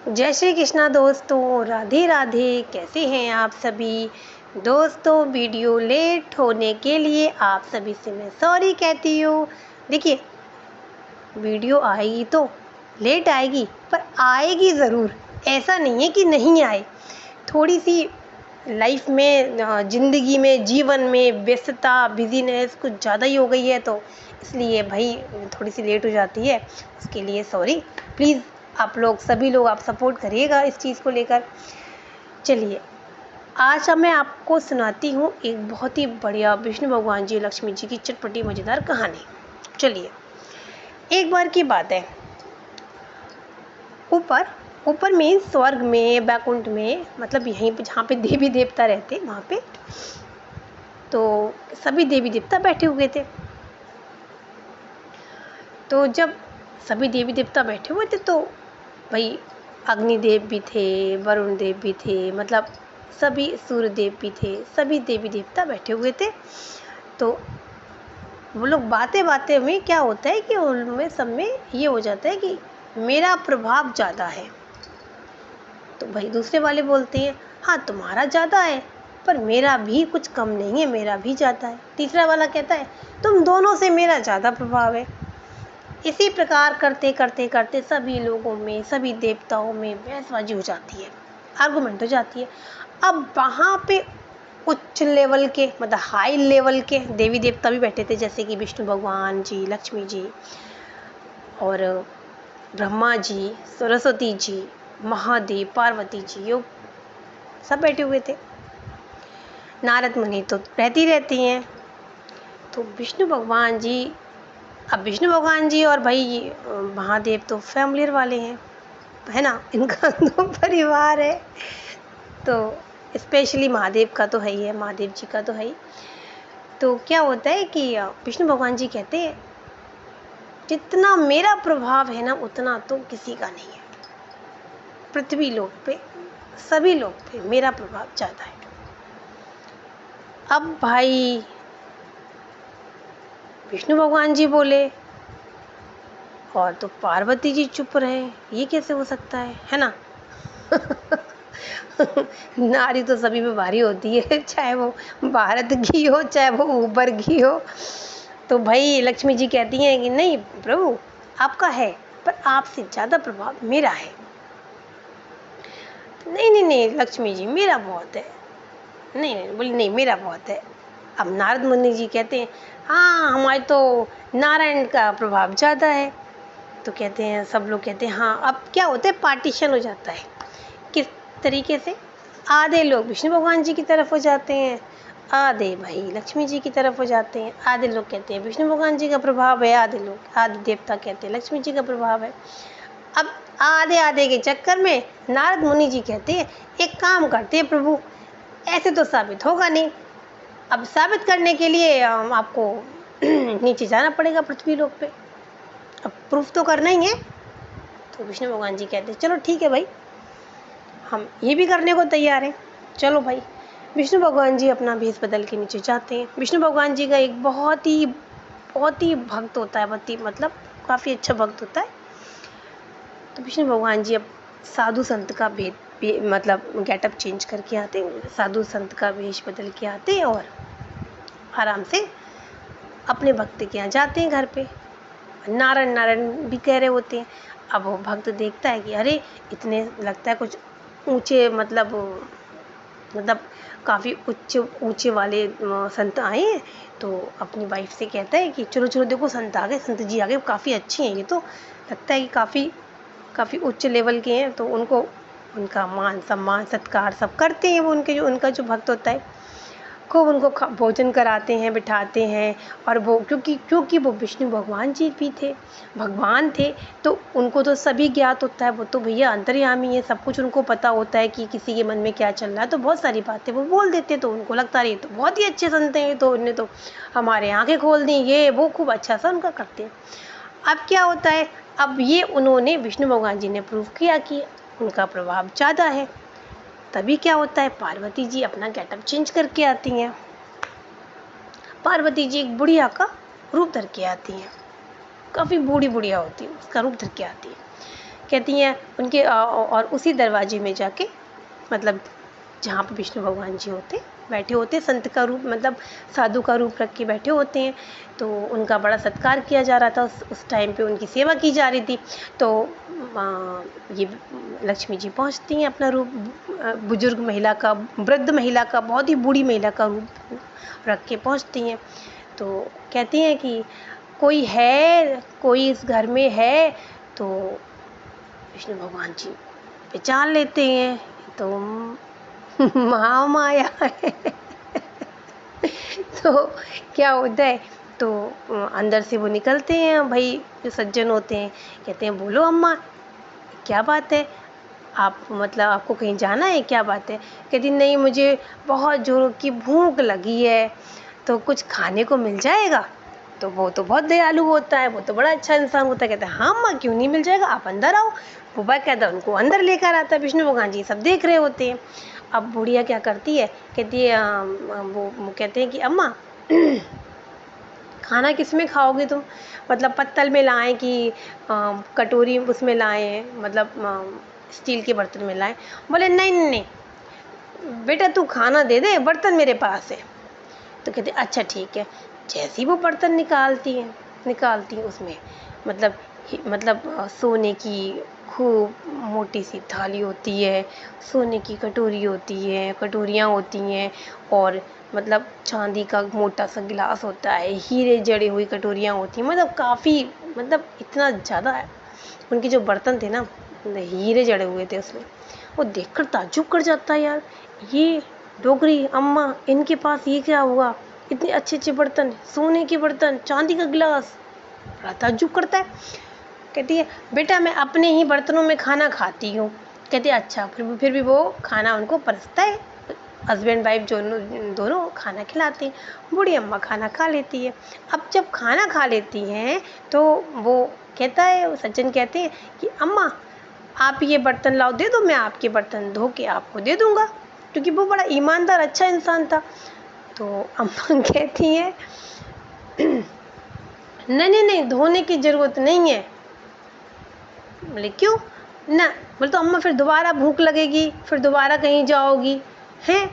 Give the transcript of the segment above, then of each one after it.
जय श्री कृष्णा दोस्तों, राधे राधे। कैसे हैं आप सभी दोस्तों? वीडियो लेट होने के लिए आप सभी से मैं सॉरी कहती हूँ। देखिए, वीडियो आएगी तो लेट आएगी, पर आएगी ज़रूर। ऐसा नहीं है कि नहीं आए। थोड़ी सी लाइफ में, ज़िंदगी में, जीवन में व्यस्तता, बिजीनेस कुछ ज़्यादा ही हो गई है, तो इसलिए भाई थोड़ी सी लेट हो जाती है। उसके लिए सॉरी। प्लीज़ आप लोग, सभी लोग, आप सपोर्ट करिएगा इस चीज़ को लेकर। चलिए, आज मैं आपको सुनाती हूँ एक बहुत ही बढ़िया विष्णु भगवान जी, लक्ष्मी जी की चटपटी मज़ेदार कहानी। चलिए, एक बार की बात है। ऊपर ऊपर में, स्वर्ग में, बैकुंठ में, मतलब यहीं पे जहाँ पे देवी देवता रहते, वहाँ पे तो सभी देवी देवता बैठे हुए थे। तो जब सभी देवी देवता बैठे हुए थे तो भाई अग्निदेव भी थे, वरुण देव भी थे, मतलब सभी सूर्य देव भी थे, सभी देवी देवता बैठे हुए थे। तो वो लोग बातें बातें में क्या होता है कि उनमें सब में ये हो जाता है कि मेरा प्रभाव ज़्यादा है। तो भाई दूसरे वाले बोलते हैं, हाँ तुम्हारा ज़्यादा है, पर मेरा भी कुछ कम नहीं है, मेरा भी ज़्यादा है। तीसरा वाला कहता है, तुम दोनों से मेरा ज़्यादा प्रभाव है। इसी प्रकार करते करते करते सभी लोगों में, सभी देवताओं में बहसबाजी हो जाती है, आर्गुमेंट हो जाती है। अब वहाँ पे उच्च लेवल के, मतलब हाई लेवल के देवी देवता भी बैठे थे, जैसे कि विष्णु भगवान जी, लक्ष्मी जी और ब्रह्मा जी, सरस्वती जी, महादेव, पार्वती जी, योग सब बैठे हुए थे। नारद मुनि तो रहती हैं। तो विष्णु भगवान जी, अब विष्णु भगवान जी और भाई महादेव तो फैमिलियर वाले हैं, है ना, इनका तो परिवार है। तो स्पेशली महादेव का तो है ही है, महादेव जी का तो है ही। तो क्या होता है कि विष्णु भगवान जी कहते हैं, जितना मेरा प्रभाव है ना, उतना तो किसी का नहीं है। पृथ्वी लोक पे, सभी लोग पे मेरा प्रभाव ज़्यादा है। अब भाई विष्णु भगवान जी बोले और तो पार्वती जी चुप रहे। ये कैसे हो सकता है ना? नारी तो सभी पे भारी होती है, चाहे वो भारत की हो, चाहे वो ऊपर की हो। तो भाई लक्ष्मी जी कहती हैं कि नहीं प्रभु, आपका है, पर आपसे ज़्यादा प्रभाव मेरा है। नहीं नहीं नहीं लक्ष्मी जी, मेरा बहुत है। नहीं नहीं, बोली नहीं, मेरा बहुत है। अब नारद मुनि जी कहते हैं, हाँ हमारे तो नारायण का प्रभाव ज़्यादा है। तो कहते हैं, सब लोग कहते हैं, हाँ। अब क्या होता है, पार्टीशन हो जाता है। किस तरीके से? आधे लोग विष्णु भगवान जी की तरफ हो जाते हैं, आधे भाई लक्ष्मी जी की तरफ हो जाते हैं। आधे लोग कहते हैं विष्णु भगवान जी का प्रभाव है, आधे देवता कहते हैं लक्ष्मी जी का प्रभाव है। अब आधे आधे के चक्कर में नारद मुनि जी कहते हैं, एक काम करते हैं प्रभु, ऐसे तो साबित होगा नहीं। अब साबित करने के लिए आपको नीचे जाना पड़ेगा, पृथ्वी लोक पे। अब प्रूफ तो करना ही है। तो विष्णु भगवान जी कहते हैं, चलो ठीक है भाई, हम ये भी करने को तैयार हैं। चलो भाई, विष्णु भगवान जी अपना भेष बदल के नीचे जाते हैं। विष्णु भगवान जी का एक बहुत ही भक्त होता है, मतलब काफ़ी अच्छा भक्त होता है। तो विष्णु भगवान जी अब साधु संत का मतलब गेटअप चेंज करके आते हैं, साधु संत का वेश बदल के आते हैं और आराम से अपने भक्त के यहाँ जाते हैं घर पे। नारायण नारायण भी कह रहे होते हैं। अब वो भक्त देखता है कि अरे इतने, लगता है कुछ ऊंचे, मतलब काफ़ी ऊंचे वाले संत आए हैं। तो अपनी वाइफ से कहता है कि चलो चलो देखो, संत आ गए, संत जी आ गए, काफ़ी अच्छे हैं ये तो, लगता है कि काफ़ी उच्च लेवल के हैं। तो उनका मान सम्मान सत्कार सब करते हैं वो, उनका जो भक्त होता है, खूब उनको भोजन कराते हैं, बिठाते हैं। और वो क्योंकि वो विष्णु भगवान जी भी थे, भगवान थे, तो उनको तो सभी ज्ञात होता है। वो तो भैया अंतर्यामी है, सब कुछ उनको पता होता है कि किसी के मन में क्या चल रहा है। तो बहुत सारी बातें वो बोल देते हैं। तो उनको लगता है ये तो बहुत ही अच्छे संत हैं, तो उन्हें तो हमारे आँखें खोल दी, ये वो खूब अच्छा सा उनका करते हैं। अब क्या होता है, अब ये उन्होंने, विष्णु भगवान जी ने प्रूव किया कि उनका प्रभाव ज़्यादा है। तभी क्या होता है, पार्वती जी अपना गेटअप चेंज करके आती हैं। पार्वती जी एक बुढ़िया का रूप धर के आती हैं, काफ़ी बूढ़ी बुढ़िया होती है, उसका रूप धर के आती है कहती हैं उनके और उसी दरवाजे में जाके, मतलब जहाँ पे विष्णु भगवान जी होते बैठे होते, संत का रूप मतलब साधु का रूप रख के बैठे होते हैं, तो उनका बड़ा सत्कार किया जा रहा था। उस टाइम पे उनकी सेवा की जा रही थी। तो ये लक्ष्मी जी पहुँचती हैं अपना रूप, बुजुर्ग महिला का, वृद्ध महिला का, बहुत ही बूढ़ी महिला का रूप रख के पहुँचती हैं। तो कहती हैं कि कोई है, कोई इस घर में है? तो विष्णु भगवान जी पहचान लेते हैं, तो महामाया है। तो क्या होता है, तो अंदर से वो निकलते हैं भाई, जो सज्जन होते हैं, कहते हैं बोलो अम्मा क्या बात है, आप मतलब आपको कहीं जाना है, क्या बात है? कहती नहीं, मुझे बहुत जोरों की भूख लगी है, तो कुछ खाने को मिल जाएगा? तो वो तो बहुत दयालु होता है, वो तो बड़ा अच्छा इंसान होता है, कहता है हाँ अम्मा क्यों नहीं मिल जाएगा, आप अंदर आओ। वो कहता है उनको अंदर लेकर आता है। विष्णु भगवान जी सब देख रहे होते हैं। अब बुढ़िया क्या करती है, कहती है वो कहते हैं कि अम्मा खाना किस में खाओगे तुम, मतलब पत्तल में लाएं कि कटोरी उसमें लाएं, मतलब स्टील के बर्तन में लाएं? बोले नहीं नहीं नहीं बेटा, तू खाना दे दे, बर्तन मेरे पास है। तो कहते अच्छा ठीक है। जैसे ही वो बर्तन निकालती हैं उसमें मतलब सोने की खूब मोटी सी थाली होती है, सोने की कटोरी होती है, कटोरियाँ होती हैं, और मतलब चांदी का मोटा सा गिलास होता है, हीरे जड़ी हुई कटोरियाँ होती हैं, मतलब काफ़ी, मतलब इतना ज़्यादा उनके जो बर्तन थे ना, हीरे जड़े हुए थे उसमें। वो देखकर ताज्जुब कर जाता है, यार ये डोगरी अम्मा, इनके पास ये क्या हुआ, इतने अच्छे अच्छे बर्तन, सोने के बर्तन, चांदी का गिलास। बड़ा ताज्जुब करता है। कहती है बेटा मैं अपने ही बर्तनों में खाना खाती हूँ। कहती है अच्छा। फिर भी वो खाना उनको परसता है, हस्बैंड वाइफ दोनों खाना खिलाते हैं। बूढ़ी अम्मा खाना खा लेती है। अब जब खाना खा लेती हैं तो वो कहता है, सज्जन कहते हैं कि अम्मा आप ये बर्तन लाओ, दे दो, मैं आपके बर्तन धो के आपको दे दूँगा, क्योंकि वो बड़ा ईमानदार अच्छा इंसान था। तो अम्मा कहती है नहीं नहीं नहीं, धोने की ज़रूरत नहीं है। बोले क्यों ना? बोले तो अम्मा फिर दोबारा भूख लगेगी, फिर दोबारा कहीं जाओगी हैं,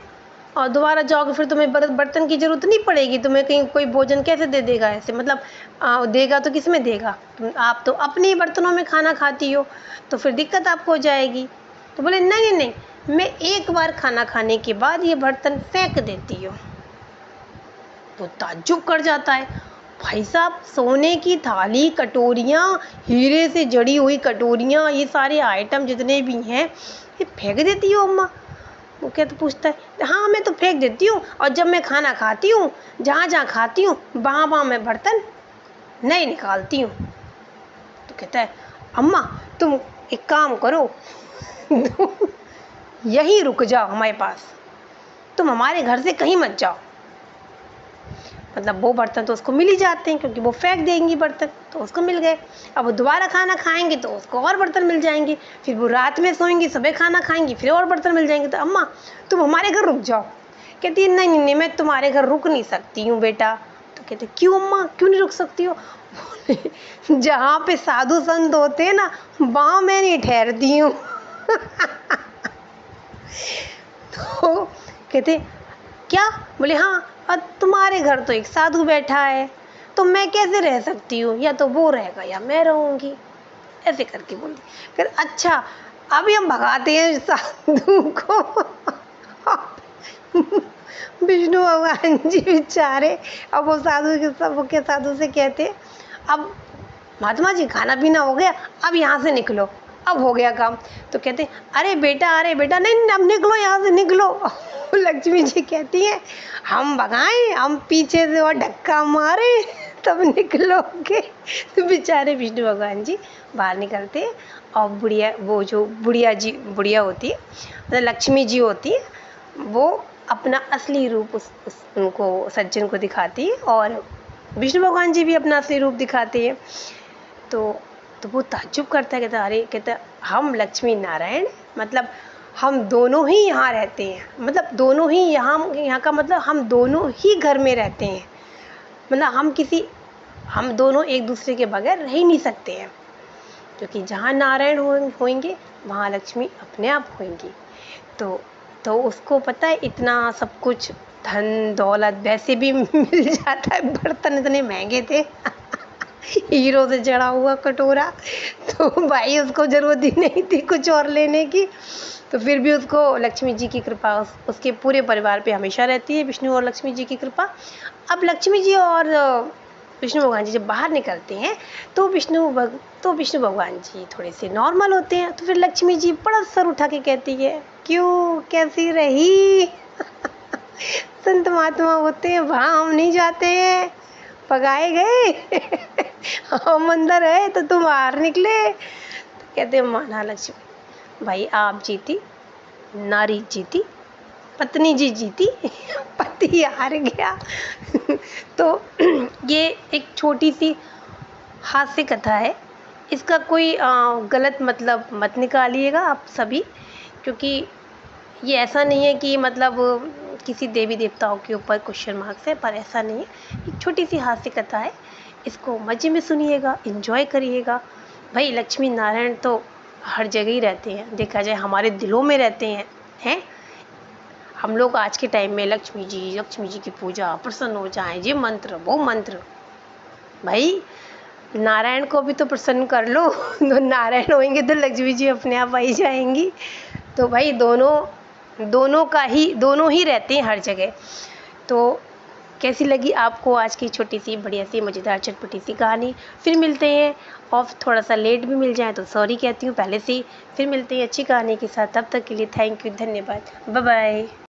और दोबारा जाओगे फिर तुम्हें बर्तन की ज़रूरत नहीं पड़ेगी, तुम्हें कहीं कोई भोजन कैसे दे देगा ऐसे, मतलब देगा तो किस में देगा, आप तो अपने ही बर्तनों में खाना खाती हो, तो फिर दिक्कत आपको हो जाएगी। तो बोले नहीं नहीं नहीं, मैं एक बार खाना खाने के बाद ये बर्तन फेंक देती हूँ। तो ताज्जुब कर जाता है, भाई साहब सोने की थाली, कटोरियाँ, हीरे से जड़ी हुई कटोरियाँ, ये सारे आइटम जितने भी हैं ये फेंक देती हो अम्मा? वो क्या तो पूछता है हाँ मैं तो फेंक देती हूँ, और जब मैं खाना खाती हूँ, जहाँ जहाँ खाती हूँ वहाँ मैं बर्तन नहीं निकालती हूँ। तो कहता है अम्मा तुम एक काम करो यहीं रुक जाओ हमारे पास, तुम हमारे घर से कहीं मत जाओ। मतलब वो बर्तन तो उसको मिल ही जाते हैं, क्योंकि वो फेंक देंगी बर्तन, तो उसको मिल गए। अब वो दोबारा खाना खाएंगे तो उसको और बर्तन मिल जाएंगे, फिर वो रात में सोएंगी, सुबह खाना खाएंगी, फिर और बर्तन मिल जाएंगे। तो अम्मा तुम हमारे घर रुक जाओ। कहती है नहीं नहीं नहीं, मैं तुम्हारे घर रुक नहीं सकती हूँ बेटा। तो कहते क्यों अम्मा, क्यों नहीं रुक सकती हो? जहाँ पे साधु संत होते हैं ना, वहाँ मैं नहीं ठहरती हूँ। तो कहते क्या? बोले हाँ, और तुम्हारे घर तो एक साधु बैठा है, तो मैं कैसे रह सकती हूँ, या तो वो रहेगा या मैं रहूँगी, ऐसे करके बोली। फिर अच्छा अभी हम भगाते हैं साधु को। विष्णु भगवान जी बेचारे, अब वो साधु के सब के साधु से कहते अब महात्मा जी खाना पीना हो गया, अब यहाँ से निकलो, अब हो गया काम। तो कहते अरे बेटा नहीं, अब निकलो यहाँ से, निकलो। लक्ष्मी जी कहती हैं हम भगाएं, हम पीछे से और धक्का मारे तब निकलोगे। तो बेचारे विष्णु भगवान जी बाहर निकलते हैं, और वो जो बुढ़िया होती है, मतलब लक्ष्मी जी होती है, वो अपना असली रूप उनको सज्जन को दिखाती है, और विष्णु भगवान जी भी अपना असली रूप दिखाते हैं। तो वो ताज्जुब करता है, कहता हम लक्ष्मी नारायण, मतलब हम दोनों ही यहाँ रहते हैं, मतलब दोनों ही यहाँ का मतलब हम दोनों ही घर में रहते हैं, मतलब हम दोनों एक दूसरे के बगैर रह ही नहीं सकते हैं। क्योंकि जहाँ नारायण होंगे वहाँ लक्ष्मी अपने आप होंगी। तो उसको पता है इतना सब कुछ धन दौलत वैसे भी मिल जाता है, बर्तन इतने महंगे थे हीरो से जड़ा हुआ कटोरा, तो भाई उसको ज़रूरत ही नहीं थी कुछ और लेने की। तो फिर भी उसको लक्ष्मी जी की कृपा उसके पूरे परिवार पे हमेशा रहती है, विष्णु और लक्ष्मी जी की कृपा। अब लक्ष्मी जी और विष्णु भगवान जी जब बाहर निकलते हैं तो विष्णु भगवान जी थोड़े से नॉर्मल होते हैं। तो फिर लक्ष्मी जी बड़ा सर उठा के कहती है, क्यों कैसी रही संत महात्मा होते हैं वहाँ हम नहीं जाते हैं, पगाए गए हम अंदर है तो तुम बाहर निकले। तो कहते हैं माना लक्ष्मी, भाई आप जीती, नारी जीती, पत्नी जी जीती पति हार गया तो ये एक छोटी सी हास्य कथा है, इसका कोई गलत मतलब मत निकालिएगा आप सभी, क्योंकि ये ऐसा नहीं है कि मतलब किसी देवी देवताओं के ऊपर क्वेश्चन मार्क्स है, पर ऐसा नहीं है, एक छोटी सी हास्य कथा है, इसको मज़े में सुनिएगा, एंजॉय करिएगा। भाई लक्ष्मी नारायण तो हर जगह ही रहते हैं, देखा जाए हमारे दिलों में रहते हैं। हम लोग आज के टाइम में लक्ष्मी जी की पूजा प्रसन्न हो जाएं, ये मंत्र वो मंत्र, भाई नारायण को भी तो प्रसन्न कर लो तो नारायण होंगे तो लक्ष्मी जी अपने आप आई जाएंगी। तो भाई दोनों ही रहते हैं हर जगह। तो कैसी लगी आपको आज की छोटी सी बढ़िया सी मज़ेदार चटपटी सी कहानी। फिर मिलते हैं, और थोड़ा सा लेट भी मिल जाए तो सॉरी कहती हूँ पहले से ही। फिर मिलते हैं अच्छी कहानी के साथ, तब तक के लिए थैंक यू, धन्यवाद, बाय बाय।